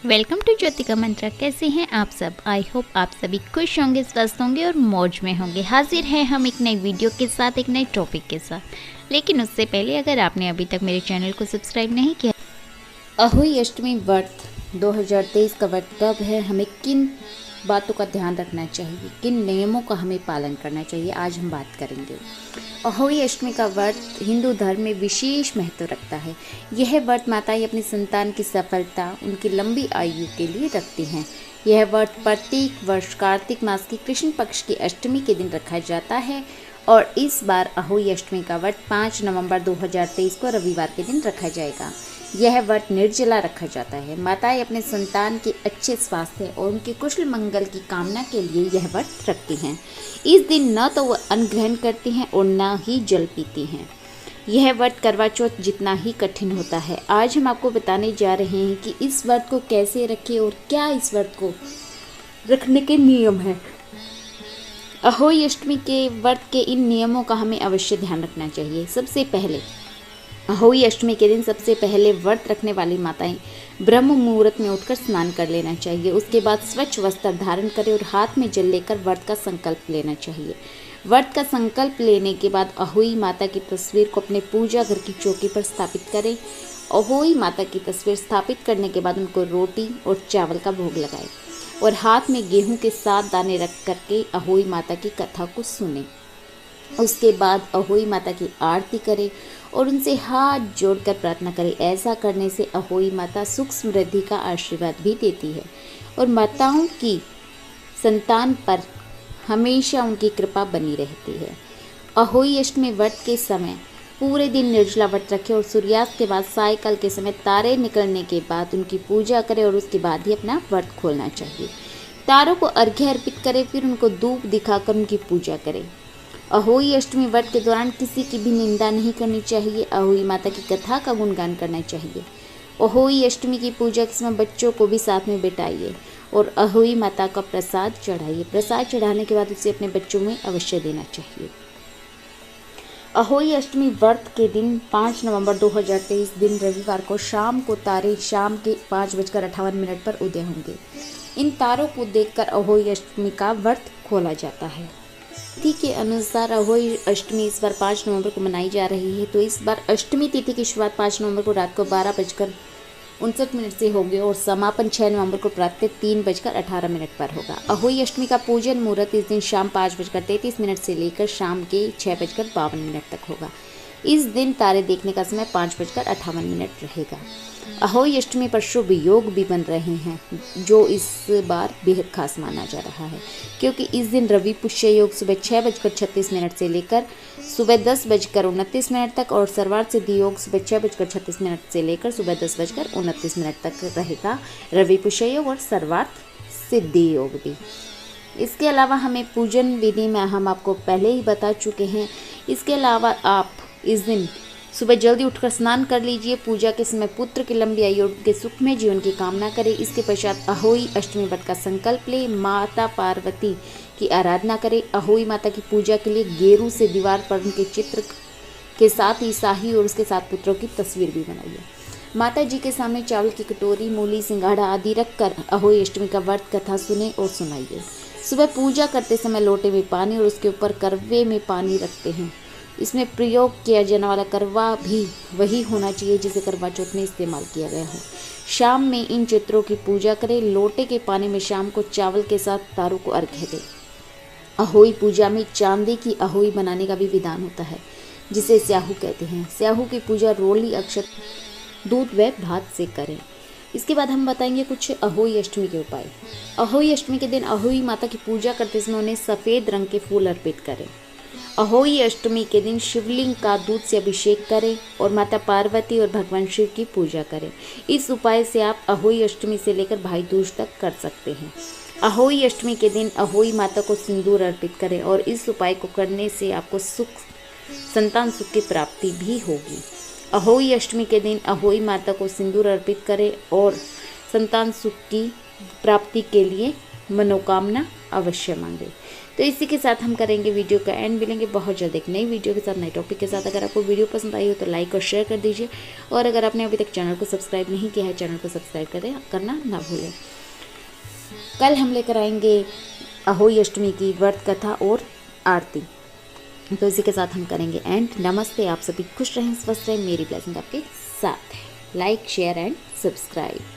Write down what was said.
Welcome to Jyotika मंत्रा। कैसे हैं आप सब? आई होप आप सभी खुश होंगे, स्वस्थ होंगे और मौज में होंगे। हाजिर हैं हम एक नई वीडियो के साथ, एक नए टॉपिक के साथ। लेकिन उससे पहले अगर आपने अभी तक मेरे चैनल को सब्सक्राइब नहीं किया। अहोई अष्टमी व्रत 2023 का व्रत कब है, हमें किन बातों का ध्यान रखना चाहिए, किन नियमों का हमें पालन करना चाहिए, आज हम बात करेंगे। अहोई अष्टमी का व्रत हिंदू धर्म में विशेष महत्व रखता है। यह व्रत माताएं अपनी संतान की सफलता, उनकी लंबी आयु के लिए रखती हैं। यह व्रत प्रत्येक वर्ष कार्तिक मास की कृष्ण पक्ष की अष्टमी के दिन रखा जाता है और इस बार अहोई अष्टमी का व्रत 5 नवंबर 2023 को रविवार के दिन रखा जाएगा। यह व्रत निर्जला रखा जाता है। माताएं अपने संतान के अच्छे स्वास्थ्य और उनके कुशल मंगल की कामना के लिए यह व्रत रखती हैं। इस दिन न तो वह अन्न ग्रहण करती हैं और न ही जल पीती हैं। यह व्रत करवा चौथ जितना ही कठिन होता है। आज हम आपको बताने जा रहे हैं कि इस व्रत को कैसे रखें और क्या इस व्रत को रखने के नियम हैं। अहोई अष्टमी के व्रत के इन नियमों का हमें अवश्य ध्यान रखना चाहिए। सबसे पहले अहोई अष्टमी के दिन सबसे पहले व्रत रखने वाली माताएं ब्रह्म मुहूर्त में उठकर स्नान कर लेना चाहिए। उसके बाद स्वच्छ वस्त्र धारण करें और हाथ में जल लेकर व्रत का संकल्प लेना चाहिए। व्रत का संकल्प लेने के बाद अहोई माता की तस्वीर को अपने पूजा घर की चौकी पर स्थापित करें। अहोई माता की तस्वीर स्थापित करने के बाद उनको रोटी और चावल का भोग लगाएं और हाथ में गेहूं के 7 दाने रख करके अहोई माता की कथा को सुनें। उसके बाद अहोई माता की आरती करें और उनसे हाथ जोड़कर प्रार्थना करें। ऐसा करने से अहोई माता सुख समृद्धि का आशीर्वाद भी देती है और माताओं की संतान पर हमेशा उनकी कृपा बनी रहती है। अहोई अष्टमी व्रत के समय पूरे दिन निर्जला व्रत रखें और सूर्यास्त के बाद सायकाल के समय तारे निकलने के बाद उनकी पूजा करें और उसके बाद ही अपना व्रत खोलना चाहिए। तारों को अर्घ्य अर्पित करें, फिर उनको धूप दिखाकर उनकी पूजा करें। अहोई अष्टमी व्रत के दौरान किसी की भी निंदा नहीं करनी चाहिए। अहोई माता की कथा का गुणगान करना चाहिए। अहोई अष्टमी की पूजा के समय बच्चों को भी साथ में बिठाइए और अहोई माता का प्रसाद चढ़ाइए। प्रसाद चढ़ाने के बाद उसे अपने बच्चों में अवश्य देना चाहिए। अहोई अष्टमी व्रत के दिन 5 नवंबर 2023 दिन रविवार को शाम को तारे शाम के 5:58 पर उदय होंगे। इन तारों को देखकर अहोई अष्टमी का व्रत खोला जाता है। तिथि के अनुसार अहोई अष्टमी इस बार 5 नवंबर को मनाई जा रही है, तो इस बार अष्टमी तिथि की शुरुआत 5 नवंबर को रात को 12:59 से होगी और समापन 6 नवंबर को प्रातः 3:18 पर होगा। अहोई अष्टमी का पूजन मुहूर्त इस दिन शाम 5:33 से लेकर शाम के 6:52 तक होगा। इस दिन तारे देखने का समय 5:58 रहेगा। अहोई अष्टमी पर शुभ योग भी बन रहे हैं, जो इस बार बेहद खास माना जा रहा है, क्योंकि इस दिन रवि पुष्य योग सुबह 6:36 से लेकर सुबह 10:29 तक और सर्वार्थ सिद्धि योग सुबह 6:36 से लेकर सुबह 10:29 तक रहेगा। रवि पुष्य योग और सर्वार्थ सिद्धि योग भी। इसके अलावा हमें पूजन विधि में हम आपको पहले ही बता चुके हैं। इसके अलावा आप इस दिन सुबह जल्दी उठकर स्नान कर लीजिए। पूजा के समय पुत्र की लंबी आयु और उनके सुखमय जीवन की कामना करें। इसके पश्चात अहोई अष्टमी व्रत का संकल्प लें। माता पार्वती की आराधना करें। अहोई माता की पूजा के लिए गेरू से दीवार पर उनके चित्र के साथ ही शाही और उसके 7 पुत्रों की तस्वीर भी बनाइए। माता जी के सामने चावल की कटोरी, मूली, सिंघाड़ा आदि रखकर अहोई अष्टमी का व्रत कथा सुने और सुनाइए। सुबह पूजा करते समय लोटे में पानी और उसके ऊपर करवे में पानी रखते हैं। इसमें प्रयोग किया जाने वाला करवा भी वही होना चाहिए जिसे करवा चौथ में इस्तेमाल किया गया हो। शाम में इन चित्रों की पूजा करें। लोटे के पानी में शाम को चावल के साथ तारों को अर्घ्य दें। अहोई पूजा में चांदी की अहोई बनाने का भी विधान होता है, जिसे स्याहू कहते हैं। स्याहू की पूजा रोली, अक्षत, दूध व भात से करें। इसके बाद हम बताएंगे कुछ अहोई अष्टमी के उपाय। अहोई अष्टमी के दिन अहोई माता की पूजा करते समय उन्हें सफ़ेद रंग के फूल अर्पित करें। अहोई अष्टमी के दिन शिवलिंग का दूध से अभिषेक करें और माता पार्वती और भगवान शिव की पूजा करें। इस उपाय से आप अहोई अष्टमी से लेकर भाई दूज तक कर सकते हैं। अहोई अष्टमी के दिन अहोई माता को सिंदूर अर्पित करें और इस उपाय को करने से आपको संतान सुख की प्राप्ति भी होगी। अहोई अष्टमी के दिन अहोई माता को सिंदूर अर्पित करें और संतान सुख की प्राप्ति के लिए मनोकामना अवश्य मांगे। तो इसी के साथ हम करेंगे वीडियो का एंड, मिलेंगे बहुत जल्द एक नई वीडियो के साथ, नए टॉपिक के साथ। अगर आपको वीडियो पसंद आई हो तो लाइक और शेयर कर दीजिए, और अगर आपने अभी तक चैनल को सब्सक्राइब नहीं किया है, चैनल को सब्सक्राइब करना ना भूलें। कल हम लेकर आएंगे अहोई अष्टमी की व्रत कथा और आरती। तो इसी के साथ हम करेंगे एंड। नमस्ते, आप सभी खुश रहें, स्वस्थ रहें, मेरी ब्लेसिंग आपके साथ है। Like, share and subscribe.